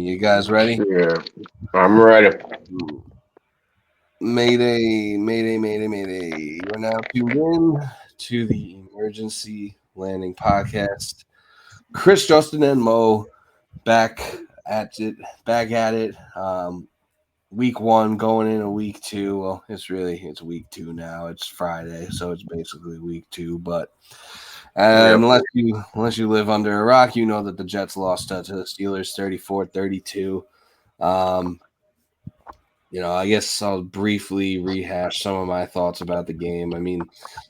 You guys ready? Yeah, I'm ready. Mayday, mayday, mayday, mayday. You're now tuned in to the Emergency Landing Podcast. Chris, Justin, and Mo back at it. Week one going into week two. Well, it's week two now. It's Friday, so it's basically week two. But unless you live under a rock, you know that the Jets lost to the Steelers 34-32. I guess I'll briefly rehash some of my thoughts about the game. I mean,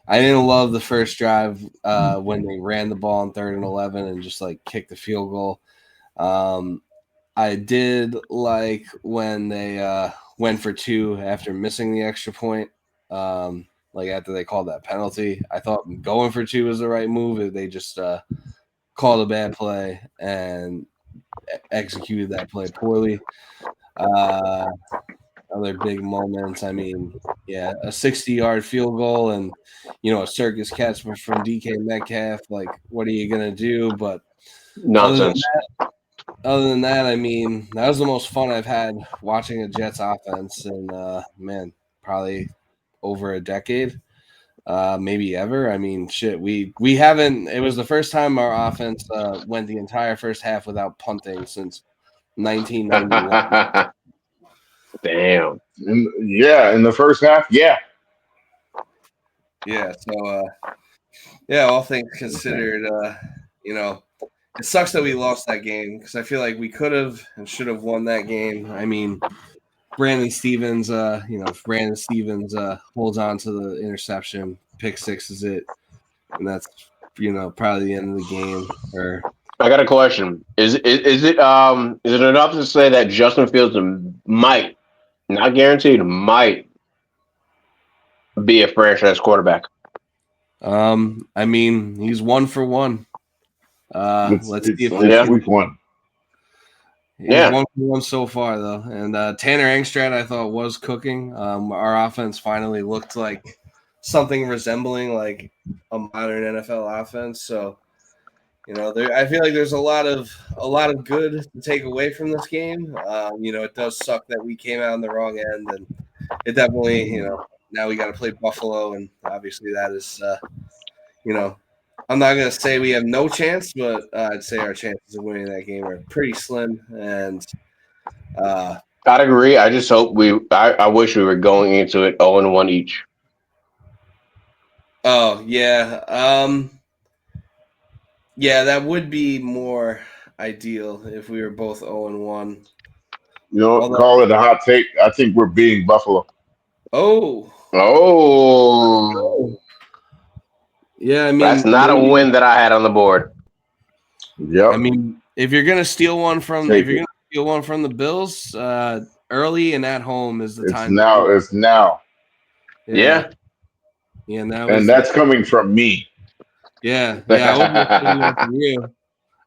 I didn't love the first drive when they ran the ball on 3rd and 11 and just kicked the field goal. I did like when they went for two after missing the extra point. After they called that penalty, I thought going for two was the right move. They just called a bad play and executed that play poorly. Other big moments. I mean, a 60-yard field goal and, a circus catch from DK Metcalf. What are you going to do? But Nonsense. Other than that, I mean, that was the most fun I've had watching a Jets offense in, probably over a decade, maybe ever. I mean, shit, we haven't – it was the first time our offense went the entire first half without punting since 1991. Damn. In the first half, yeah. Yeah, so, all things considered, it sucks that we lost that game because I feel like we could have and should have won that game. I mean, Brandon Stevens, if Brandon Stevens holds on to the interception, pick six is it, and that's, probably the end of the game. Or I got a question. Is it enough to say that Justin Fields might, not guaranteed, might be a franchise quarterback? I mean, he's 1 for 1. Let's see if it's week one. He's 1 for 1 so far, though. And Tanner Engstrad, I thought, was cooking. Our offense finally looked like something resembling like a modern NFL offense. So, I feel like there's a lot of good to take away from this game. It does suck that we came out on the wrong end, and it definitely, now we got to play Buffalo, and obviously that is, I'm not going to say we have no chance, but I'd say our chances of winning that game are pretty slim. And I'd agree. I just hope I wish we were going into it 0-1 each. Oh, yeah. That would be more ideal if we were both 0-1. Call it a hot take. I think we're beating Buffalo. Oh. Yeah, I mean, that's not a win that I had on the board. Yeah, I mean, if you're gonna steal one from the Bills, early and at home is the time. It's now. Yeah. And that's coming from me. Yeah.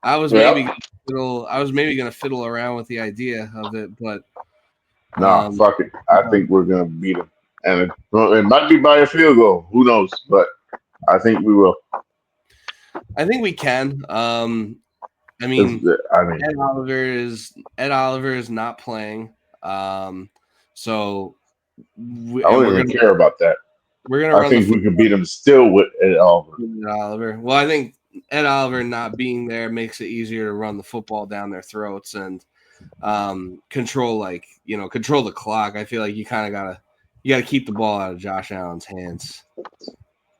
I was maybe gonna fiddle around with the idea of it, but no, fuck it. I think we're gonna beat them, and it might be by a field goal. Who knows? But I think we will. I think we can. I mean, Ed Oliver is not playing. So I don't even care about that. I think we can beat them still with Ed Oliver. Well, I think Ed Oliver not being there makes it easier to run the football down their throats and control the clock. I feel like you kind of gotta keep the ball out of Josh Allen's hands.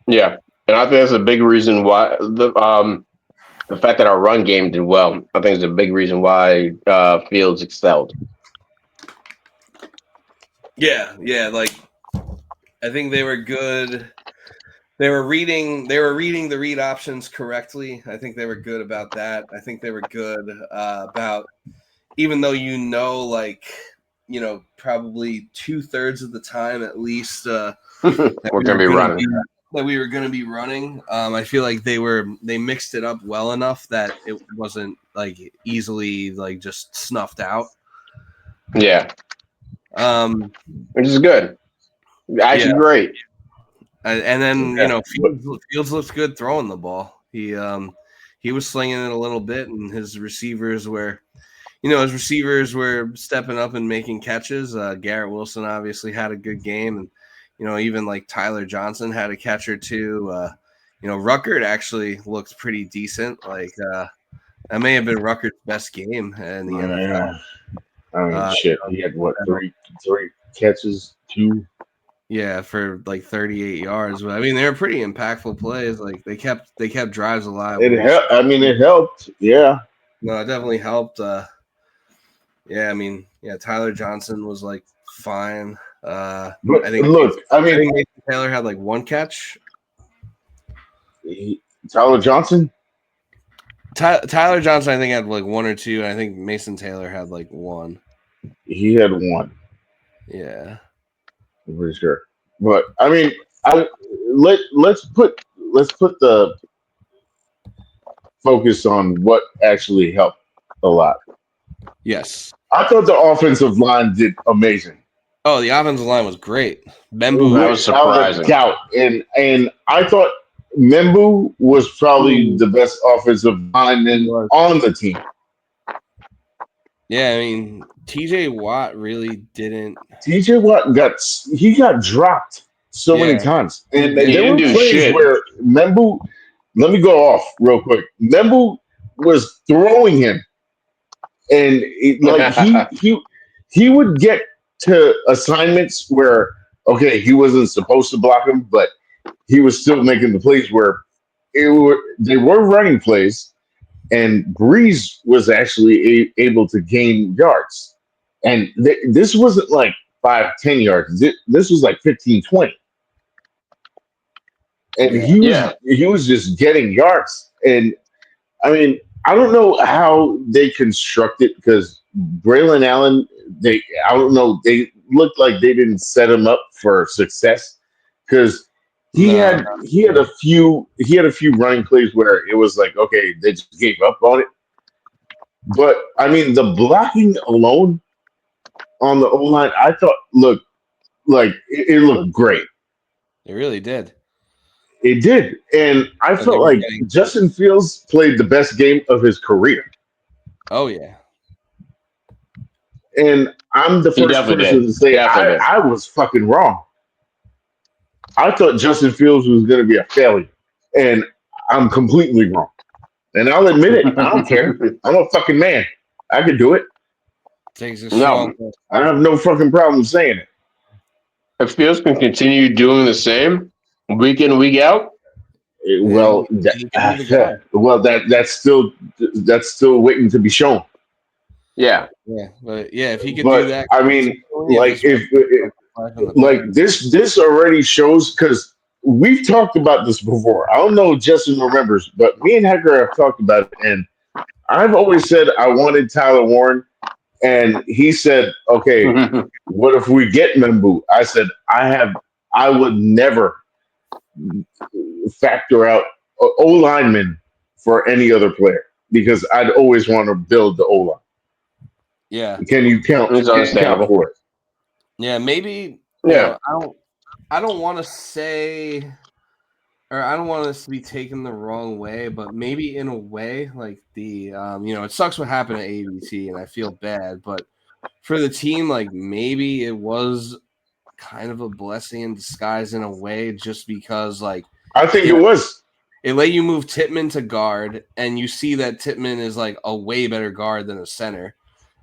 Yeah, and I think that's a big reason why the fact that our run game did well. I think is a big reason why Fields excelled. Yeah. I think they were good. They were reading the read options correctly. I think they were good about that. I think they were good about, even though probably 2/3 of the time at least we're gonna be running. That we were going to be running. I feel like they mixed it up well enough that it wasn't easily just snuffed out. Yeah. Which is good. Actually, great. And then Fields looks good throwing the ball. He was slinging it a little bit, and his receivers were, his receivers were stepping up and making catches. Garrett Wilson obviously had a good game, and even like Tyler Johnson had a catch or two. Ruckert actually looked pretty decent. Like that may have been Ruckert's best game in the NFL. I mean, shit. He had what, three catches, 2. Yeah, for like 38 yards. But I mean, they were pretty impactful plays. Like they kept drives alive. It helped. I mean, it helped. Yeah. No, it definitely helped. Yeah, I mean, Tyler Johnson was like fine. I think Mason Taylor had like 1 catch. Tyler Johnson? Tyler Johnson, I think, had like 1 or 2, and I think Mason Taylor had like 1. He had 1. Yeah. I'm pretty sure. But I mean, let's put the focus on what actually helped a lot. Yes. I thought the offensive line did amazing. Oh, the offensive line was great. Membu, that was surprising. And I thought Membu was probably the best offensive lineman on the team. Yeah, I mean, TJ Watt really didn't. TJ Watt got dropped so many times, and there were plays where Membu. Let me go off real quick. Membu was throwing him, and he would get to assignments where he wasn't supposed to block him, but he was still making the plays where they were running plays, and Breeze was actually able to gain yards. And this wasn't like 5-10 yards. This was like 15-20. And he was just getting yards. And I mean, I don't know how they construct it because Braylon Allen, I don't know, they looked like they didn't set him up for success because he had a few running plays where it was like, okay, they just gave up on it. But I mean, the blocking alone on the O-line, I thought looked like it looked great. It really did. It did. And I felt like Justin Fields played the best game of his career. Oh, yeah. And I'm the first person to say I was fucking wrong. I thought Justin Fields was going to be a failure. And I'm completely wrong. And I'll admit it. I don't care. I'm a fucking man. I can do it. I have no fucking problem saying it. If Fields can continue doing the same week in, week out, that's still waiting to be shown. Yeah, but if he could do that, I mean, like this already shows because we've talked about this before. I don't know if Justin remembers, but me and Hecker have talked about it, and I've always said I wanted Tyler Warren. And he said, okay, what if we get Membu? I said, I would never factor out O-lineman for any other player because I'd always want to build the O-line. Yeah. Can you count for it? Yeah, maybe. Yeah. I don't want to say, or I don't want this to be taken the wrong way, but maybe in a way, like it sucks what happened at ABC, and I feel bad, but for the team, like maybe it was kind of a blessing in disguise in a way, just because, like, I think it was. It let you move Tittman to guard, and you see that Tittman is like a way better guard than a center.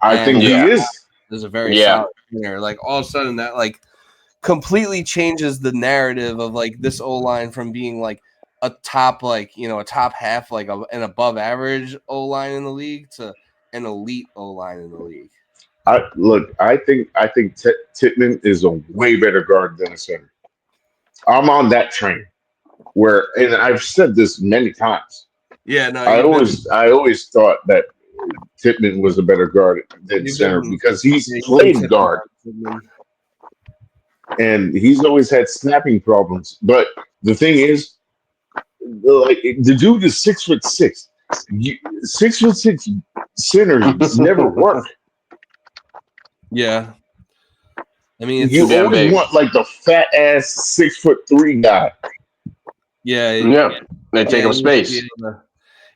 I think he is. Is a very solid center. Like all of a sudden, that like completely changes the narrative of like this O-line from being like a top, like, a top half, like an above average O-line in the league to an elite O-line in the league. I think Tittman is a way better guard than a center. I'm on that train and I've said this many times. Yeah, no, I always thought that Tittman was a better guard than center because he's played guard. And he's always had snapping problems. But the thing is, like, the dude is 6'6". 6'6" centers never work. Yeah. I mean, you always want like the fat ass 6'3" guy. Yeah. They take up space.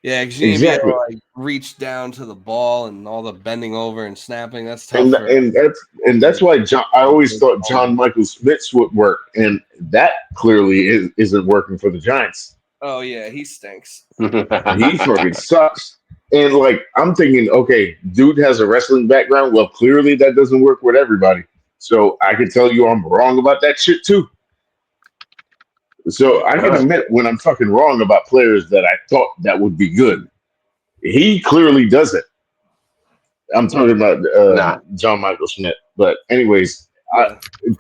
Yeah, because you need to be able to like reach down to the ball and all the bending over and snapping. That's tough for. And that's why I always thought John Michael Schmitz would work, and that clearly isn't working for the Giants. Oh yeah, he stinks. He fucking sucks. And like I'm thinking, okay, dude has a wrestling background. Well, clearly that doesn't work with everybody. So I can tell you I'm wrong about that shit too. So I can admit when I'm fucking wrong about players that I thought that would be good. He clearly doesn't. I'm talking about John Michael Schmidt. But anyways,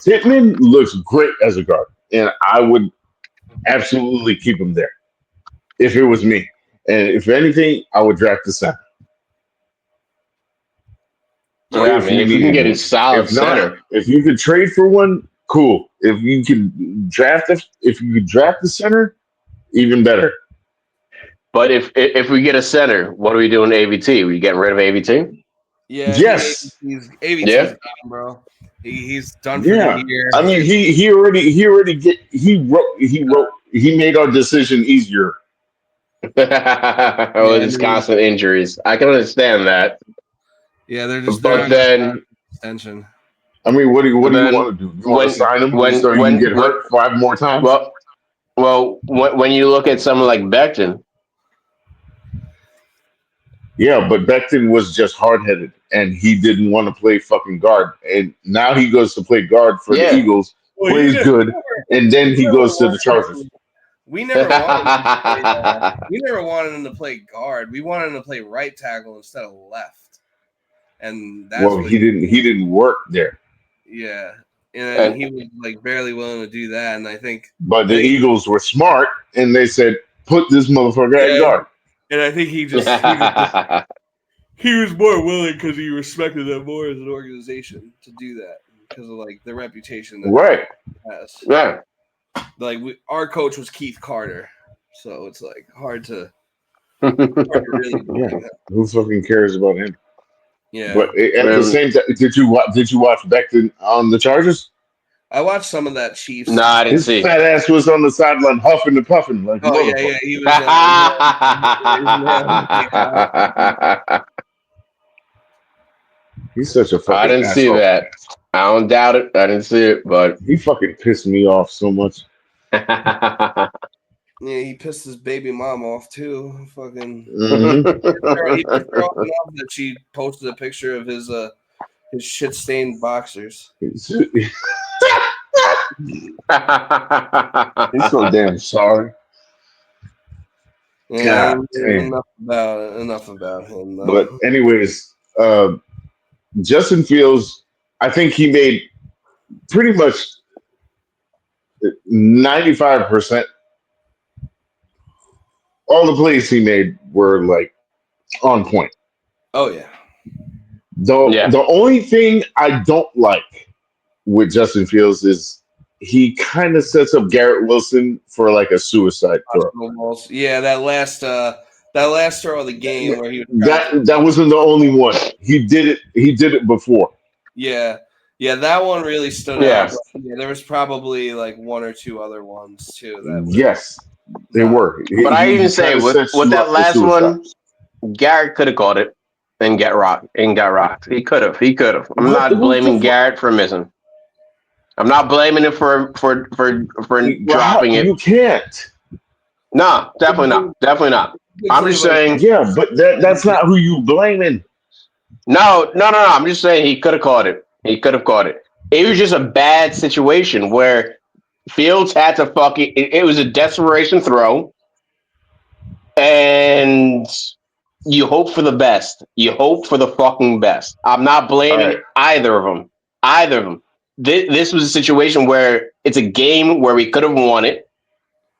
Pittman looks great as a guard, and I would absolutely keep him there if it was me. And if anything, I would draft the center. Yeah, if you can get a solid center, if you could trade for one, cool. If you can draft the center, even better. But if we get a center, what are we doing to AVT? We getting rid of AVT? Yeah. Yes. AVT's done, bro. He's done for the year. I mean, he made our decision easier. With his constant injuries, I can understand that. Yeah, they're just. But then extension. I mean, what do you want to do? You want to sign him so he can get hurt 5 more times? Well, when you look at someone like Becton. Yeah, but Becton was just hard-headed, and he didn't want to play fucking guard. And now he goes to play guard for the Eagles, plays good, and then he goes to the Chargers. We never wanted him to play guard. We wanted him to play right tackle instead of left. And that's he didn't work there. Yeah. And he was like barely willing to do that. And I think the Eagles were smart, and they said, put this motherfucker at guard. And I think he was more willing because he respected them more as an organization to do that because of like the reputation that he has. Yeah. Like our coach was Keith Carter, so it's like hard to really. Who fucking cares about him? Yeah. But at the same time, did you watch Becton on the Chargers? I watched some of that Chiefs. No, I didn't see. His fat ass was on the sideline huffing and puffing like. Oh yeah, he was. He's such a fucking. I didn't asshole. See that. I don't doubt it. I didn't see it, but he fucking pissed me off so much. Yeah, he pissed his baby mom off too. Fucking. Mm-hmm. He pissed her off enough that she posted a picture of his shit-stained boxers. He's so damn sorry. Yeah, enough about him. Though. But anyways, Justin Fields, I think he made pretty much 95%. All the plays he made were like on point. Oh yeah. The only thing I don't like with Justin Fields is he kind of sets up Garrett Wilson for like a suicide throw. Yeah, that last throw of the game where he was that wasn't the only one. He did it before. Yeah, that one really stood out. Yeah, there was probably like one or two other ones too. They were. But I even say with that last one, Garrett could have caught it and got rocked. He could have. I'm not blaming Garrett for missing. I'm not blaming him for dropping it. You can't. No, definitely not. I'm just saying. Yeah, but that's not who you blaming. No. I'm just saying he could have caught it. It was just a bad situation where Fields had to fucking. It was a desperation throw, and you hope for the best. You hope for the fucking best. I'm not blaming either of them. This was a situation where it's a game where we could have won it,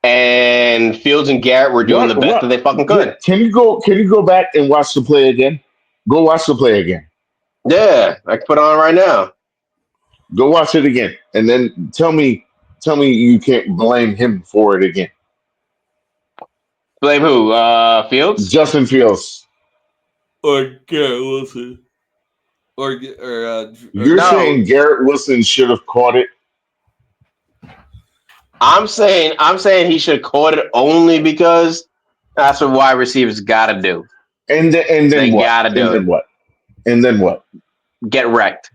and Fields and Garrett were doing the best that they fucking could. Can you go back and watch the play again? Go watch the play again. Yeah, I can put it on right now. Go watch it again, and then tell me you can't blame him for it again. Blame who? Fields? Justin Fields. Or Garrett Wilson. You're saying Garrett Wilson should have caught it? I'm saying he should have caught it only because That's what wide receivers got to do. And then They what? got to do And then it. what? And then what? Get wrecked.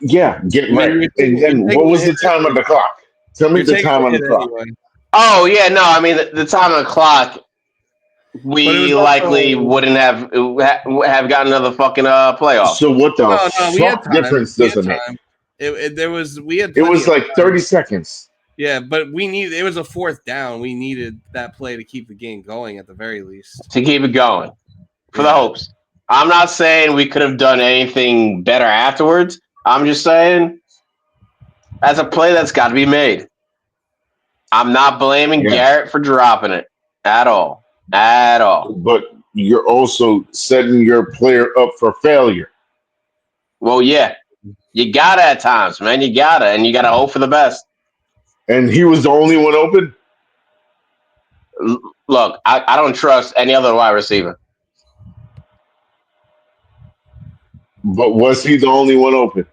Yeah, get right. And then what was the time on the clock? Tell me You're the taking time a on the hit clock. anyway. Oh yeah, no. I mean, the time on the clock, But it was we likely also wouldn't have gotten another fucking playoff. So what the no. We had fuck time. difference does it make? We had It plenty was of like time. 30 seconds. Yeah, but it was a fourth down. We needed that play to keep the game going at the very least. To keep it going for the hopes. I'm not saying we could have done anything better afterwards. I'm just saying, as a play that's got to be made. I'm not blaming Garrett for dropping it at all. At all. But you're also setting your player up for failure. Well, yeah. You got to at times, man. You got to. And you got to hope for the best. And he was the only one open? Look, I don't trust any other wide receiver. But was he the only one open?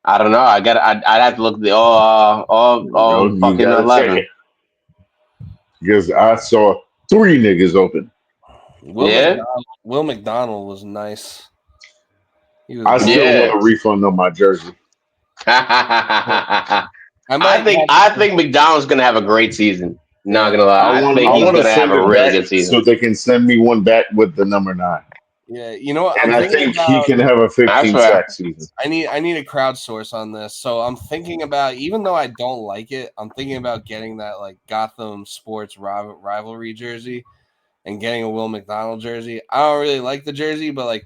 I don't know. I'd have to look at the all You fucking gotta 11. check it. Because I saw 3 niggas open. Will McDonald was nice. I still want a refund on my jersey. I think McDonald's gonna have a great season. Not gonna lie. I think he's gonna have a really good season. So they can send me one back with the number 9. Yeah, you know what? And I think he can have a 15 sack season. I need a crowdsource on this. So I'm thinking about, even though I don't like it, I'm thinking about getting that like Gotham Sports rivalry jersey and getting a Will McDonald jersey. I don't really like the jersey, but like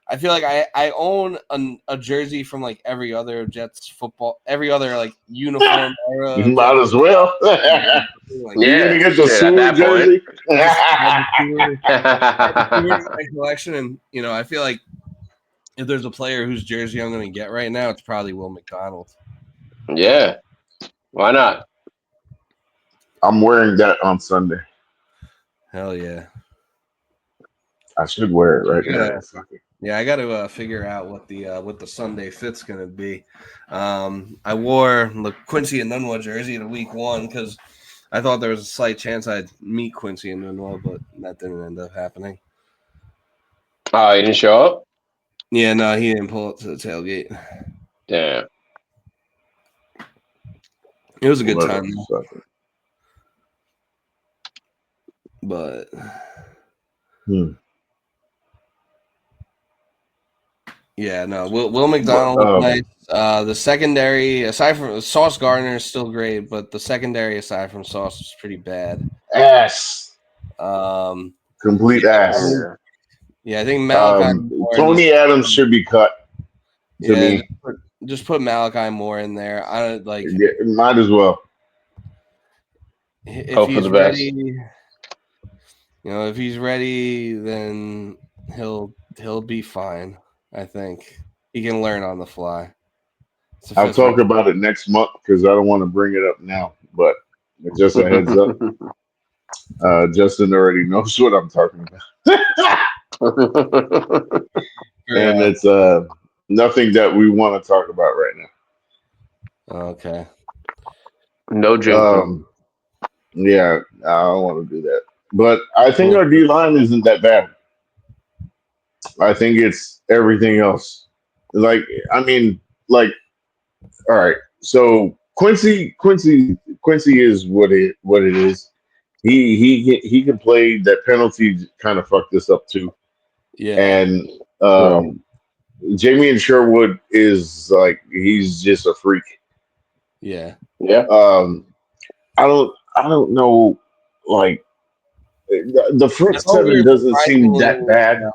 I feel like I own a jersey from like every other Jets football, every other like uniform era. Might as well. You're gonna get the Stewart jersey. My collection, and I feel like if there's a player whose jersey I'm going to get right now, it's probably Will McDonald. Yeah, why not? I'm wearing that on Sunday. Hell yeah! I should wear it right now. Yeah, I got to figure out what the Sunday fit's going to be. I wore the Quincy Enunwa jersey in week 1 because I thought there was a slight chance I'd meet Quincy Enunwa, but that didn't end up happening. Oh, he didn't show up? Yeah, no, he didn't pull up to the tailgate. Damn. It was a good time, but yeah, no. Will McDonald was nice. The secondary, aside from Sauce Gardner, is still great, but the secondary, aside from Sauce, was pretty bad. Ass. Complete ass. Yeah, I think Malachi Tony Adams should be cut. To me, just put Malachi Moore in there. I don't like. Yeah, might as well. If he's ready, if he's ready, then he'll be fine. I think he can learn on the fly. I'll talk about it next month because I don't want to bring it up now. But just a heads up, Justin already knows what I'm talking about. And it's nothing that we want to talk about right now. Okay. No joke. Yeah, I don't want to do that. But I think our D line isn't that bad. I think it's everything else. All right. So Quincy is what it is. He can play. That penalty kind of fucked us up too. Yeah. And Jamie and Sherwood is like he's just a freak. Yeah. Yeah. I don't know. Like the front seven doesn't seem that bad.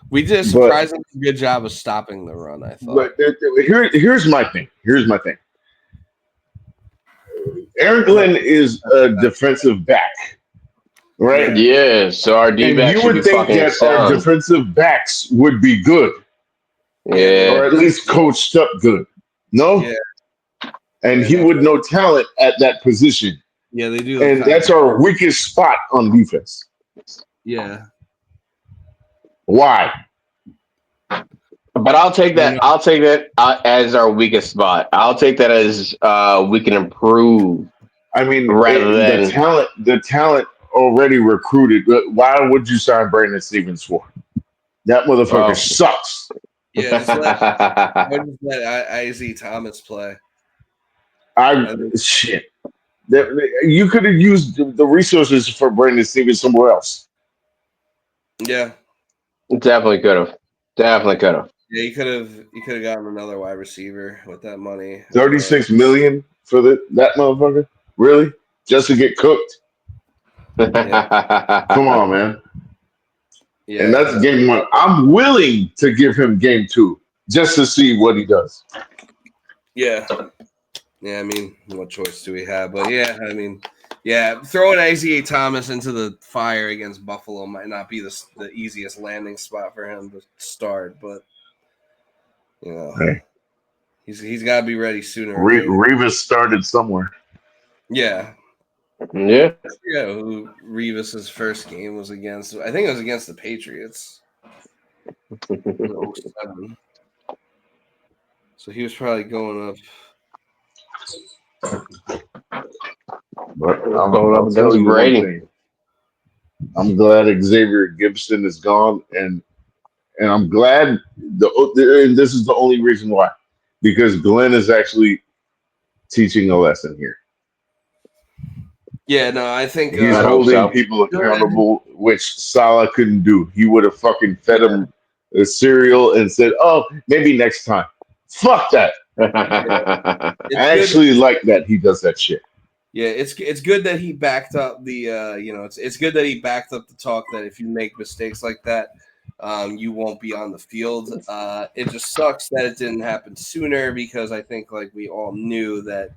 We did a surprisingly good job of stopping the run, I thought. But here's my thing. Aaron Glenn is a defensive back, right? Yeah. So our D-back you would think that our defensive backs would be good, or at least coached up good. No, and he would know talent at that position. Yeah, they do, and that's our weakest spot on defense. Yeah. Why? But I'll take that. I'll take that as our weakest spot. I'll take that as we can improve I mean, Rather than the talent already recruited. Why would you sign Brandon Stevens for? That motherfucker sucks. Yeah, just let Izzy Thomas play. Shit. You could have used the resources for Brandon Stevens somewhere else. Yeah, definitely could have. Definitely could have. Yeah, you could have gotten another wide receiver with that money. 36 million for that motherfucker? Really? Just to get cooked? Come on, man. Yeah, And that's game one. I'm willing to give him game two just to see what he does. Yeah. Yeah, I mean, what choice do we have? But yeah, I mean, yeah, throwing Isaiah Thomas into the fire against Buffalo might not be the easiest landing spot for him to start, but you know, he's got to be ready sooner or later. Revis started somewhere. Yeah. Yeah. Yeah, who Revis's first game was against. I think it was against the Patriots. 07. So he was probably going up. But Going up I'll tell against you one Brady. thing. I'm glad Xavier Gibson is gone, and I'm glad and this is the only reason why, because Glenn is actually teaching a lesson here. Yeah, no, I think He's holding people accountable, which Salah couldn't do. He would have fucking fed him a cereal and said, "Oh, maybe next time." Fuck that. I actually like that he does that shit. Yeah, it's good that he backed up the it's good that he backed up the talk that if you make mistakes like that, you won't be on the field. It just sucks that it didn't happen sooner, because I think like we all knew that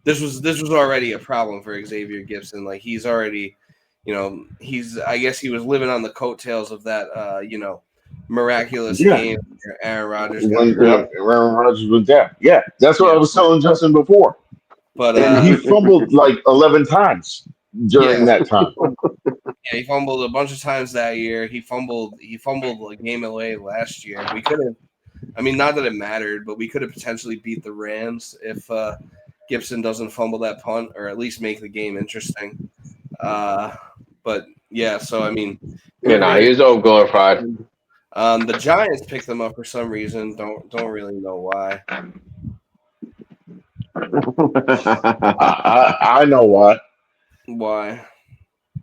this was already a problem for Xavier Gibson. Like he's already, I guess he was living on the coattails of that miraculous game where Aaron Rodgers Aaron Rodgers was down. Yeah, that's what I was telling Justin before. But and he fumbled like 11 times during that time. Yeah, he fumbled a bunch of times that year. He fumbled a game away last year. We could have, I mean, not that it mattered, but we could have potentially beat the Rams if Gibson doesn't fumble that punt, or at least make the game interesting. But yeah, so I mean, he's all glorified. The Giants picked them up for some reason. Don't really know why. I know why. Why?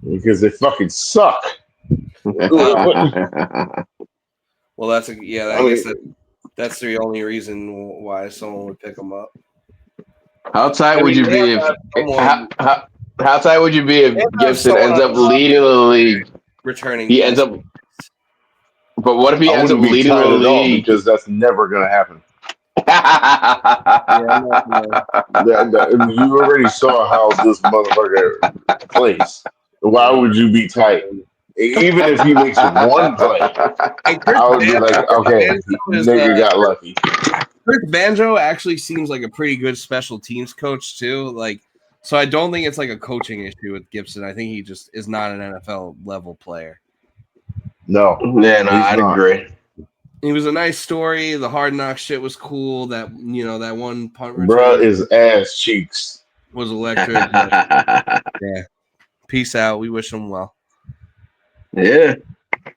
Because they fucking suck. Well, I guess that's the only reason why someone would pick them up. How tight would you be how tight would you be if Gibson ends up leading the league? Returning. He ends up. But what if he ends up leading the league? Because that's never going to happen. You already saw how this motherfucker plays. Why would you be tight? Even if he makes one play, I would be like, okay, nigga got lucky. Chris Banjo actually seems like a pretty good special teams coach too. Like, so I don't think it's like a coaching issue with Gibson. I think he just is not an NFL level player. No, I'd agree. He was a nice story. The Hard Knock shit was cool. That that one punt return, bruh, is ass cheeks was electric. Yeah. Peace out. We wish him well. Yeah.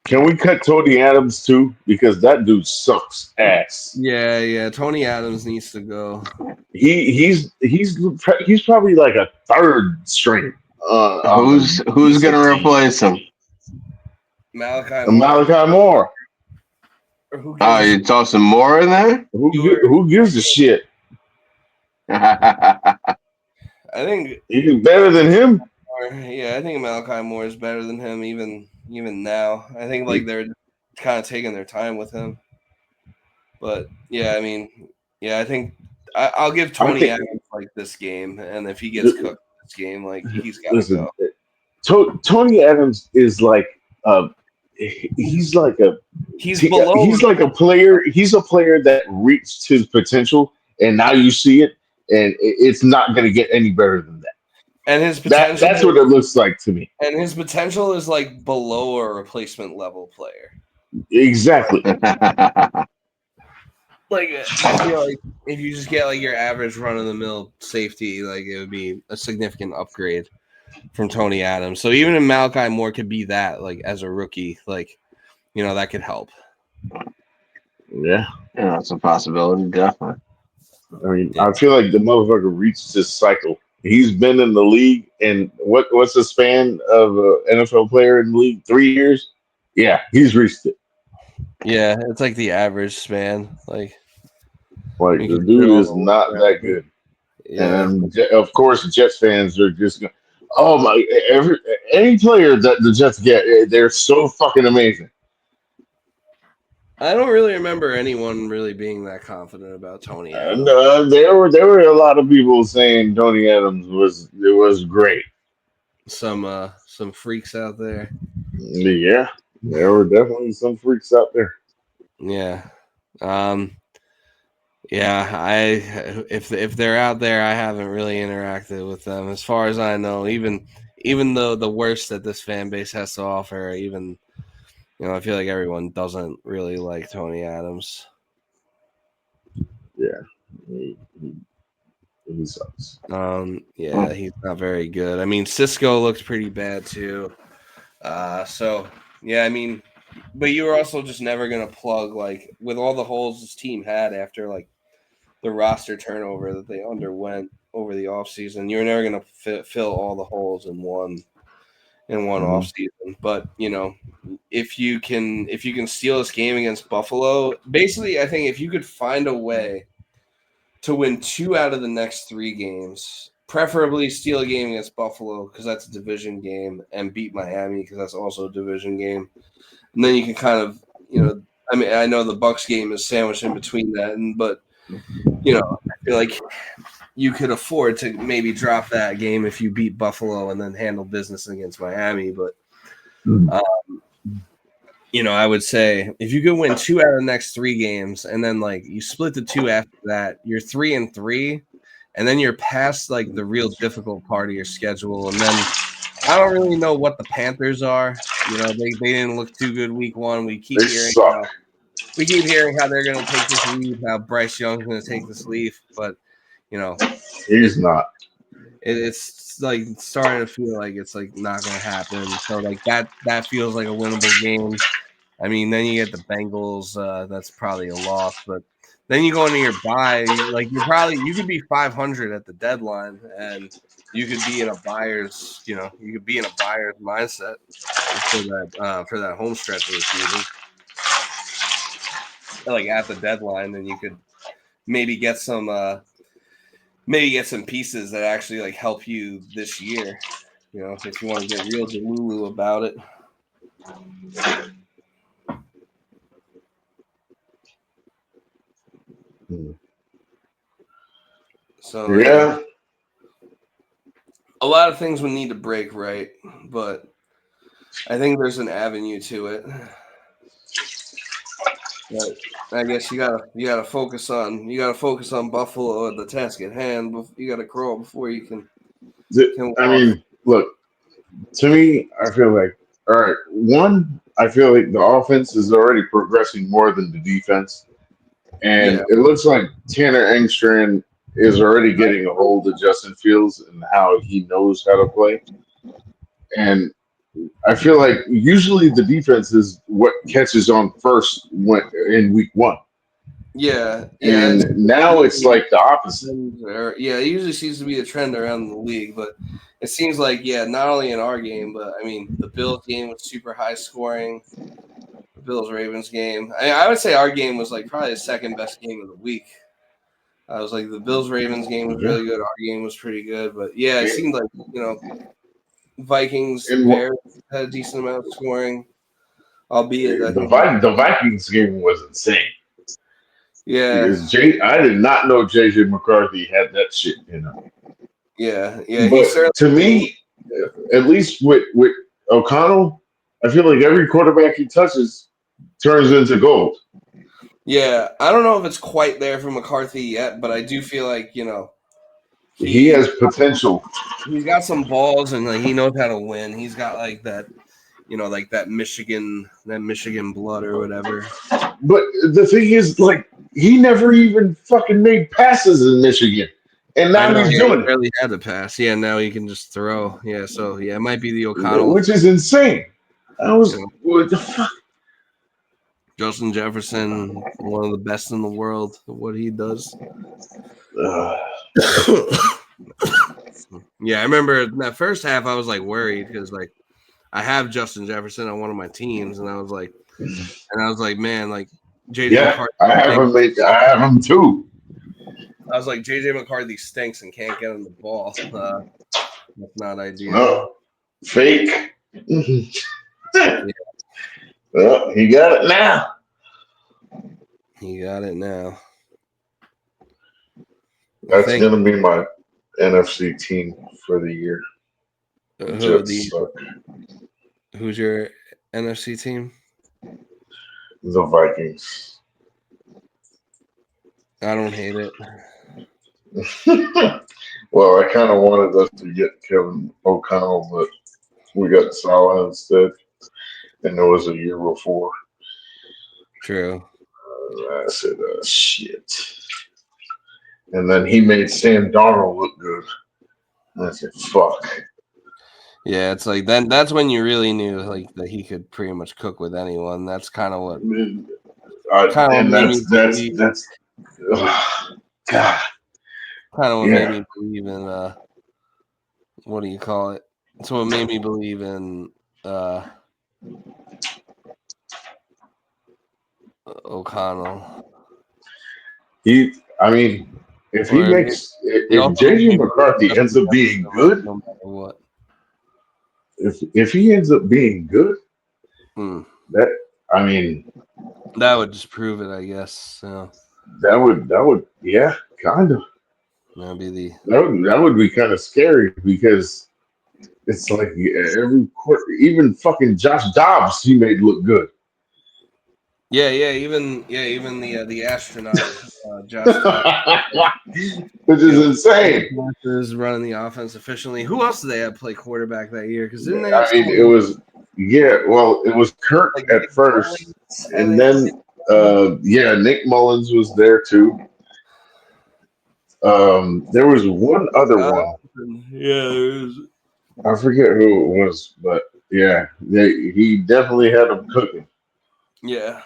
Can we cut Tony Adams too? Because that dude sucks ass. Yeah. Tony Adams needs to go. He's probably like a third string. Who's gonna replace him? Malachi Moore. You tossing more in there? Who gives a shit? I think he's better than him. Yeah, I think Malachi Moore is better than him even now. I think like they're kind of taking their time with him. But yeah, I mean, I think I'll give Tony Adams like this game, and if he gets cooked this game, like he's got to go. Tony Adams is like he's like a player. He's a player that reached his potential, and now you see it, and it's not going to get any better than that. And his potential that's what it looks like to me. And his potential is like below a replacement level player. Exactly. Like I feel like if you just get like your average run of the mill safety, like it would be a significant upgrade from Tony Adams. So even if Malachi Moore could be that, like as a rookie, like that could help. Yeah, that's a possibility, definitely. I mean, I feel like the motherfucker reached his cycle. He's been in the league, and what's the span of an NFL player in the league? 3 years. Yeah, he's reached it. Yeah, it's like the average span. Like the dude is not that good. Yeah. And of course, Jets fans are just going, oh my! Any player that the Jets get, they're so fucking amazing. I don't really remember anyone really being that confident about Tony Adams. There were a lot of people saying Tony Adams was great. Some freaks out there. Yeah, there were definitely some freaks out there. Yeah. If they're out there, I haven't really interacted with them. As far as I know, even though the worst that this fan base has to offer, even I feel like everyone doesn't really like Tony Adams. Yeah, he sucks. He's not very good. I mean, Cisco looks pretty bad too. So yeah, I mean, but you were also just never gonna plug like with all the holes this team had after like the roster turnover that they underwent over the offseason. You were never gonna fill all the holes in one offseason. But if you can steal this game against Buffalo, basically, I think if you could find a way to win 2 out of the next 3 games, preferably steal a game against Buffalo because that's a division game, and beat Miami because that's also a division game, and then you can kind of I mean, I know the Bucs game is sandwiched in between that, but I feel like you could afford to maybe drop that game if you beat Buffalo and then handle business against Miami. But, I would say if you could win 2 out of the next 3 games and then like you split the 2 after that, you're 3-3, and then you're past like the real difficult part of your schedule. And then I don't really know what the Panthers are. They didn't look too good week 1. We keep hearing how they're going to take this lead, how Bryce Young's going to take this lead, but he's not. It's like starting to feel like it's like not going to happen. So like that feels like a winnable game. I mean, then you get the Bengals. That's probably a loss, but then you go into your bye. Like you could be 500 at the deadline, and you could be in a buyer's. You could be in a buyer's mindset for that home stretch of the season. Like at the deadline, then you could maybe get some pieces that actually like help you this year. If you want to get real Delulu about it. So yeah, a lot of things would need to break right, but I think there's an avenue to it. But I guess you gotta focus on Buffalo and the task at hand. You gotta crawl before you can. I mean, look, to me, I feel like all right. One, I feel like the offense is already progressing more than the defense, and it looks like Tanner Engstrand is already getting a hold of Justin Fields and how he knows how to play. And I feel like usually the defense is what catches on first in week 1. Yeah. And now it's like the opposite. Yeah, it usually seems to be a trend around the league, but it seems like, not only in our game, but I mean, the Bills game was super high scoring. The Bills-Ravens game. I would say our game was like probably the second best game of the week. I was like, the Bills-Ravens game was really good. Our game was pretty good, but it seemed like, Vikings Bears had a decent amount of scoring, albeit the Vikings game was insane. Yeah, because I did not know JJ McCarthy had that shit. Yeah. But to me, at least with O'Connell, I feel like every quarterback he touches turns into gold. Yeah, I don't know if it's quite there for McCarthy yet, but I do feel like he has potential. He's got some balls, and like he knows how to win. He's got like that, like that Michigan blood or whatever. But the thing is, like he never even fucking made passes in Michigan, and I now know, he's yeah, he doing barely had to pass. Yeah, now he can just throw. Yeah, so yeah, it might be the it, O'Connell. which is insane. I was, You know, what the fuck? Justin Jefferson, one of the best in the world at what he does. Uh, Yeah, I remember that first half. I was like worried because like I have Justin Jefferson on one of my teams, and I was like, man, like JJ yeah, McCarthy. I have him too. I was like, JJ McCarthy stinks and can't get him the ball. That's not ideal. No, fake. Yeah, Well, he got it now. he got it now. I That's think gonna be my NFC team for the year. Jets suck. who's your NFC team? The Vikings. I don't hate it. Well, I kind of wanted us to get Kevin O'Connell, but we got Salah instead, and it was a year before. True. I said, shit. And then he made Sam Darnold look good. And I said, fuck. Yeah, it's like then that's when you really knew like that he could pretty much cook with anyone. That's kind of what And made me believe. God. Kind of what made Yeah. me believe in what do you call it? It's what made me believe in O'Connell. I mean, if he Or makes, it if also made me JJ believe in McCarthy ends Justin up being Jefferson, like, good, no matter what. if he ends up being good, that I mean, That would just prove it, I guess. So that would yeah, kind of. that'd be the That would be kind of scary because it's like every quarter, even fucking Josh Dobbs, he made look good. even the astronaut Josh Dobbs, Which is insane. is running the offense efficiently. Who else did they have play quarterback that year? Because didn't they have I mean, it was well, it was Kirk like at Nick first, Mullins, I and think? then Nick Mullins was there too. There was one other one. Yeah, there was. I forget who it was, but yeah, he definitely had them cooking. Yeah.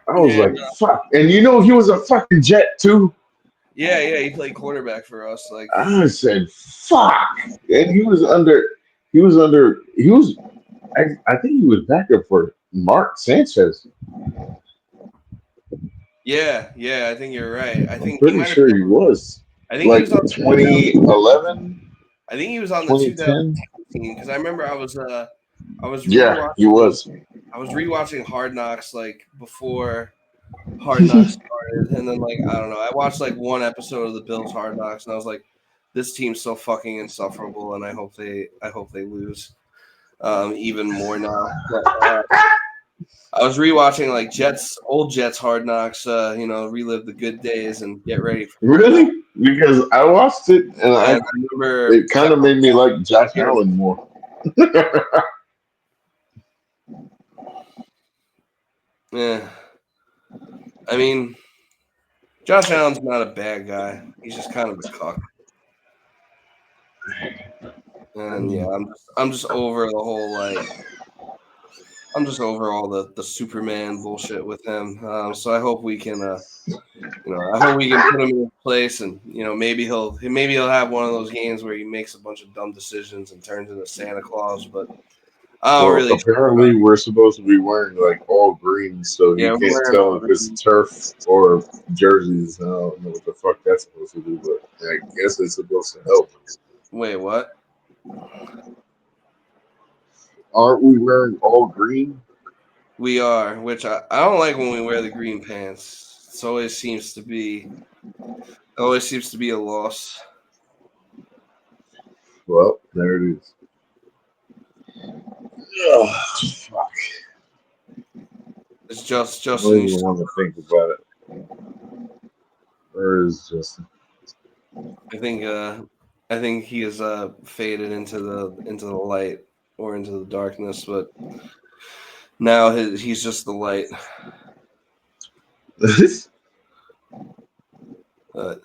I was like, fuck. And you know, he was a fucking Jet too. Yeah, he played quarterback for us. Like, I said, fuck. And he was, I think he was backup for Mark Sanchez. yeah, I think you're right. I I'm think he pretty might have sure been. he was. I think he Like was on. 2011, I think he was on the 2010. 2015 because I remember I was Yeah, he rewatching. was. I was rewatching Hard Knocks like before Hard Knocks started, and then like I don't know, I watched like one episode of the Bills Hard Knocks, and I was like, this team's so fucking insufferable, and I hope they lose even more now. But I was rewatching like old Jets Hard Knocks, relive the good days and get ready for Really? Because I watched it and I remember it kind of made me like Josh Allen more. Yeah, I mean, Josh Allen's not a bad guy. He's just kind of a cuck. And yeah, I'm just over the whole I'm just over all the Superman bullshit with him. So I hope we can I hope we can put him in place, and maybe he'll have one of those games where he makes a bunch of dumb decisions and turns into Santa Claus. But I don't Well, really. apparently we're supposed to be wearing like all green, so Yeah, you we're can't wearing tell all if it's green. turf or jerseys. I don't know what the fuck that's supposed to do, but I guess it's supposed to help. Wait, what? Aren't we wearing all green? We are, which I don't like when we wear the green pants. It always seems to be a loss. Well, there it is. Oh, fuck. It's just I don't Justin. even want to think about it. Where is Justin? I think he is faded into the light or into the darkness, but now he's just the light. But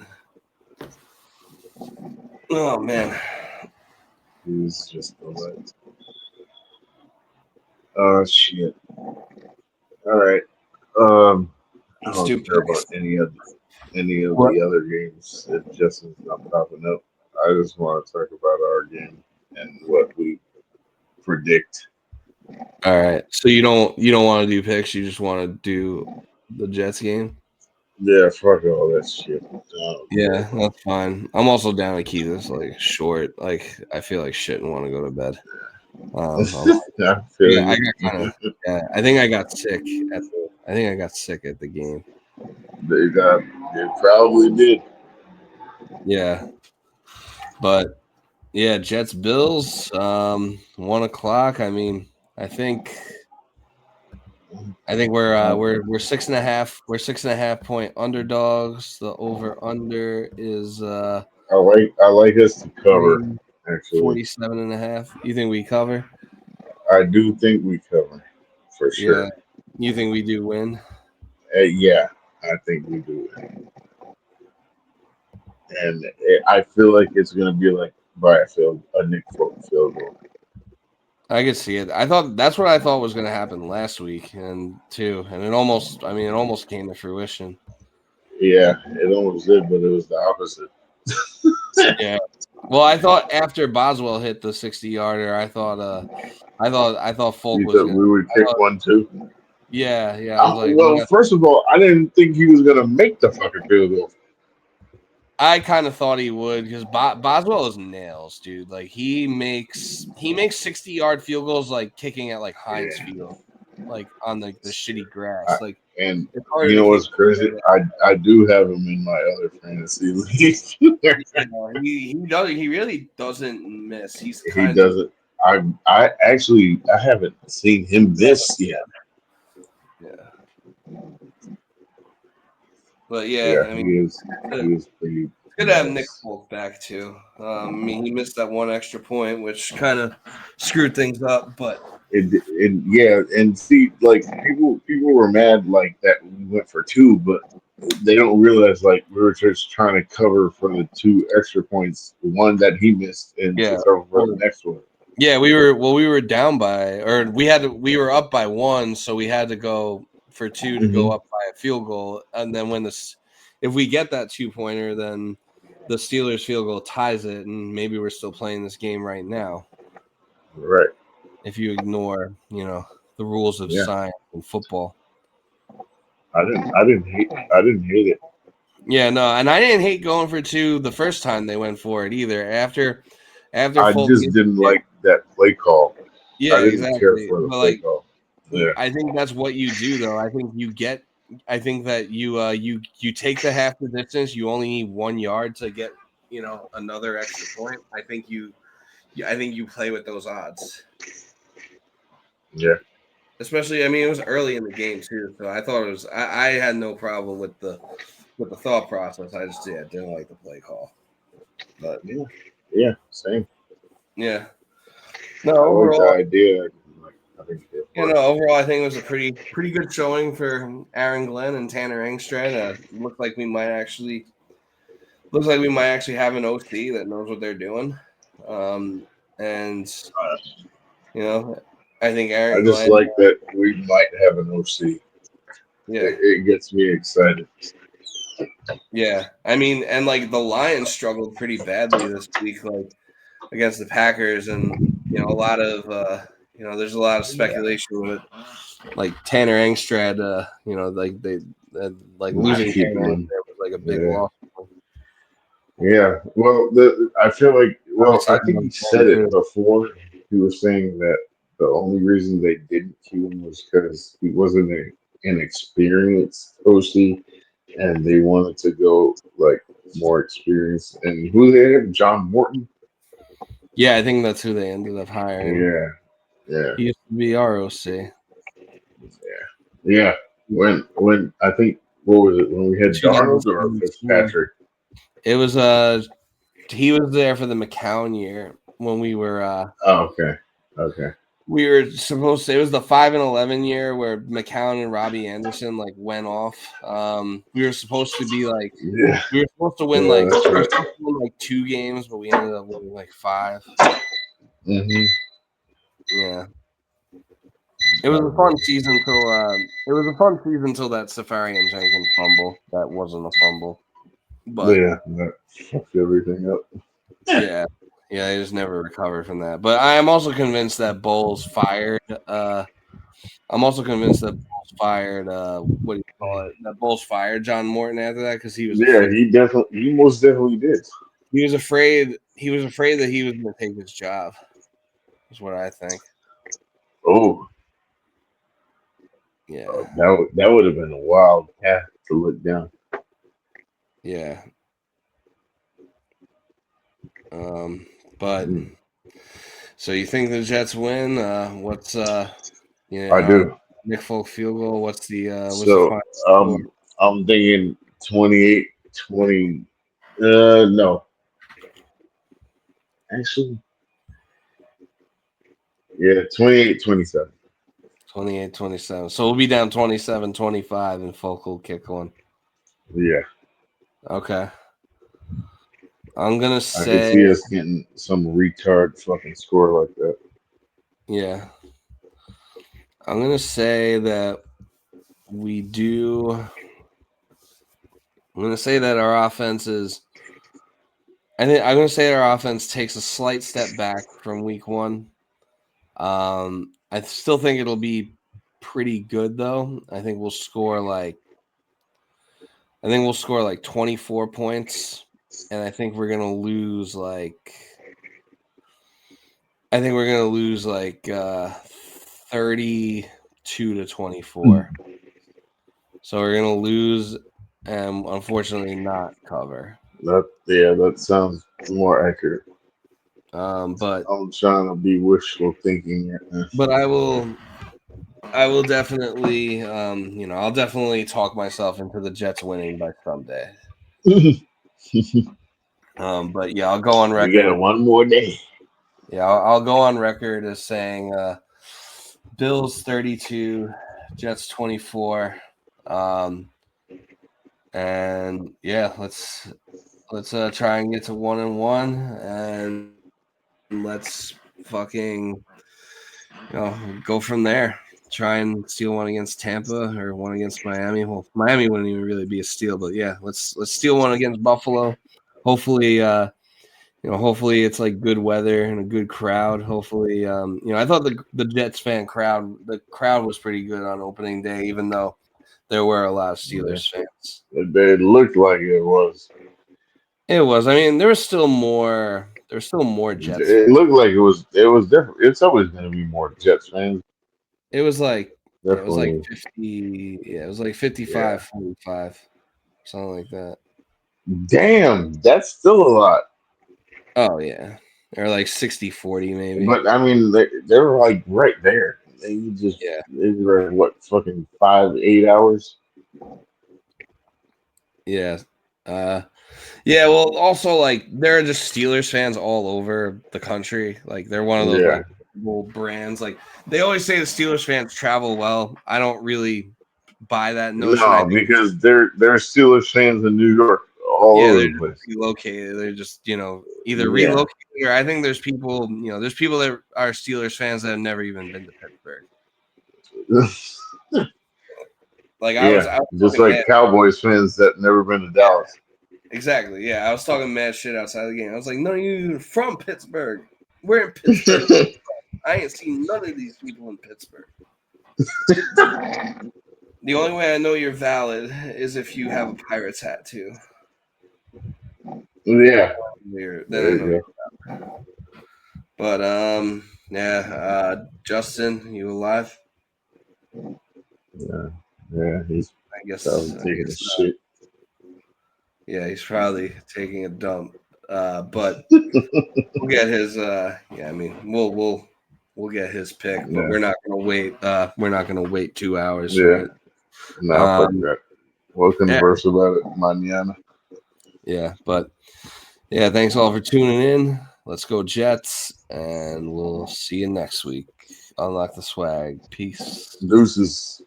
oh man, he's just the light. Oh shit! All right. I let's don't do care picks. about any of What? the other games if Justin's not popping up. I just want to talk about our game and what we predict. All right. So you don't want to do picks. You just want to do the Jets game. Yeah, fuck all that shit. Yeah, that's fine. I'm also down to keep this like short. Like I feel like shit and want to go to bed. I feel I you. got kind of. Yeah, I think I got sick at the. I think I got sick at the game. They probably did. Yeah, but yeah, Jets Bills. 1:00. I mean, I think. I think we're 6.5. We're 6.5 point underdogs. The over under is I like us to cover. Actually, 47.5. You think we cover? I do think we cover for Yeah. sure. You think we do win? Yeah, I think we do. And I feel like it's gonna be like by a Nick Folk field goal. I could see it. I thought that's what I thought was going to happen last week, and it almost. I mean, it almost came to fruition. Yeah, it almost did, but it was the opposite. Yeah. Well, I thought after Boswell hit the 60-yarder, I thought Folk You was thought going. we would kick one too? Yeah, yeah. I was like, Well, first of all, I didn't think he was gonna make the fucking field goal. I kind of thought he would because Boswell is nails, dude. Like he makes 60-yard field goals like kicking at like Heinz Yeah. Field, like on the shitty grass. I, Like and it's harder you to know kick. what's crazy? I do have him in my other fantasy league. He does. He really doesn't miss. He's He kind of doesn't. I haven't seen him this yet. yeah. But yeah, Yeah, I he mean, is. He is pretty good to have Nick nice. Folk back too. I mean, he missed that one extra point, which kind of screwed things up. But Yeah, and see, like people were mad like that we went for two, but they don't realize like we were just trying to cover for the two extra points, the one that he missed, and to yeah, cover for the next one. yeah, we were down by, or we were up by one, so we had to go for two to go Mm-hmm. up by a field goal, and then if we get that 2-pointer, then the Steelers field goal ties it, and maybe we're still playing this game right now. Right. If you ignore, the rules of Yeah. science and football. I didn't hate it. Yeah, no, and I didn't hate going for two the first time they went for it either. After I Folk just didn't it, like that play call. yeah, I didn't care exactly. for the But play like, call. Yeah. I think that's what you do, though. I think that you take the half the distance. You only need 1 yard to get another extra point. I think you play with those odds. Yeah. Especially, I mean, it was early in the game too, so I thought it was. I had no problem with the thought process. I just didn't like the play call. But Yeah. Same. yeah, no, I like the overall, idea. I think it worked. overall, I think it was a pretty good showing for Aaron Glenn and Tanner Engstrand. Looks like we might actually have an OC that knows what they're doing. And I think I Aaron just Glenn. like that we might have an OC. Yeah, It gets me excited. yeah. I mean, and like the Lions struggled pretty badly this week, like against the Packers, and a lot of there's a lot of speculation with like Tanner Engstrand. Like they like losing Keep Tanner him. Engstrand was like a big Yeah. loss. Yeah. Well, I feel like. Well, Obviously, I think he said it before. He was saying that the only reason they didn't keep him was because he wasn't an inexperienced OC, and they wanted to go like more experienced. And who they had? John Morton. Yeah, I think that's who they ended up hiring. Yeah. Yeah. He used to be ROC. Yeah. When I think what was it when we had Darnold or 2017. Fitzpatrick? It was he was there for the McCown year when we were Oh, okay. Okay. we were supposed to. It was the 5-11 year where McCown and Robbie Anderson like went off. We were supposed to be like Yeah, we were supposed to win that's right. 2 games, but we ended up winning like 5. Mm-hmm. Yeah. It was a fun season till that Safari and Jenkins fumble. That wasn't a fumble. But Yeah, that fucked everything up. yeah, they just never recovered from that. But I am also convinced that Bowles fired. I'm also convinced that Bowles fired. What do you call it? That Bowles fired John Morton after that because he was Yeah, afraid. he most definitely did. He was afraid. He was afraid that he was going to take his job. Is what I think. Oh, Yeah. that would have been a wild path to look down. Yeah. But so you think the Jets win? What's I do. Nick Folk field goal? What's the So final score? I'm thinking 28-20. No, actually, yeah, 28-27. 28-27. So we'll be down 27-25 and Folk will kick one. Yeah, Okay. I'm gonna I say can see us getting some retard fucking score like that. yeah. I'm gonna say that we do. I'm gonna say that our offense is. I'm gonna say our offense takes a slight step back from week 1. I still think it'll be pretty good though. I think we'll score like 24 points, and I think we're gonna lose like 32-24. So we're gonna lose and unfortunately not cover. That sounds more accurate. But I'm trying to be wishful thinking right now. but I will definitely I'll definitely talk myself into the Jets winning by someday. But yeah, I'll go on record. We got one more day. Yeah, I'll go on record as saying Bills 32, Jets 24. And yeah, let's try and get to 1-1 and let's fucking go from there. Try and steal one against Tampa or one against Miami. Well, Miami wouldn't even really be a steal, but yeah, let's steal one against Buffalo. Hopefully, hopefully it's like good weather and a good crowd. Hopefully, I thought the Jets the crowd was pretty good on opening day, even though there were a lot of Steelers fans. It looked like it was. It was. I mean, there was still more. There's still more Jets It fans. looked like it was. It was different. It's always going to be more Jets fans. It was like it was like Definitely. 50. Yeah, it was like 55-45, something like that. Damn, that's still a lot. Oh yeah, or like 60-40 maybe. But I mean, they were like right there. They were what fucking 5-8 hours. Yeah. Yeah, well, also like there are just Steelers fans all over the country. Like they're one of those like old brands. Like they always say the Steelers fans travel well. I don't really buy that notion. No, because they're Steelers fans in New York all over they're the place. relocated. They're just either relocated or I think there's people that are Steelers fans that have never even been to Pittsburgh. Like I was just like Cowboys fans that never been to Dallas. Exactly. Yeah, I was talking mad shit outside the game. I was like, "None of you are from Pittsburgh. We're in Pittsburgh. I ain't seen none of these people in Pittsburgh." The only way I know you're valid is if you have a Pirates hat too. Yeah. Then I know you're valid. But Justin, you alive? Yeah, he's taking a shit. Yeah, he's probably taking a dump. But we'll get his. I mean, we'll get his pick, but we're not gonna wait. We're not gonna wait 2 hours for it. Nah, fuck that. We'll converse about it mañana. Yeah, but yeah, thanks all for tuning in. Let's go Jets, and we'll see you next week. Unlock the swag. Peace. Deuces.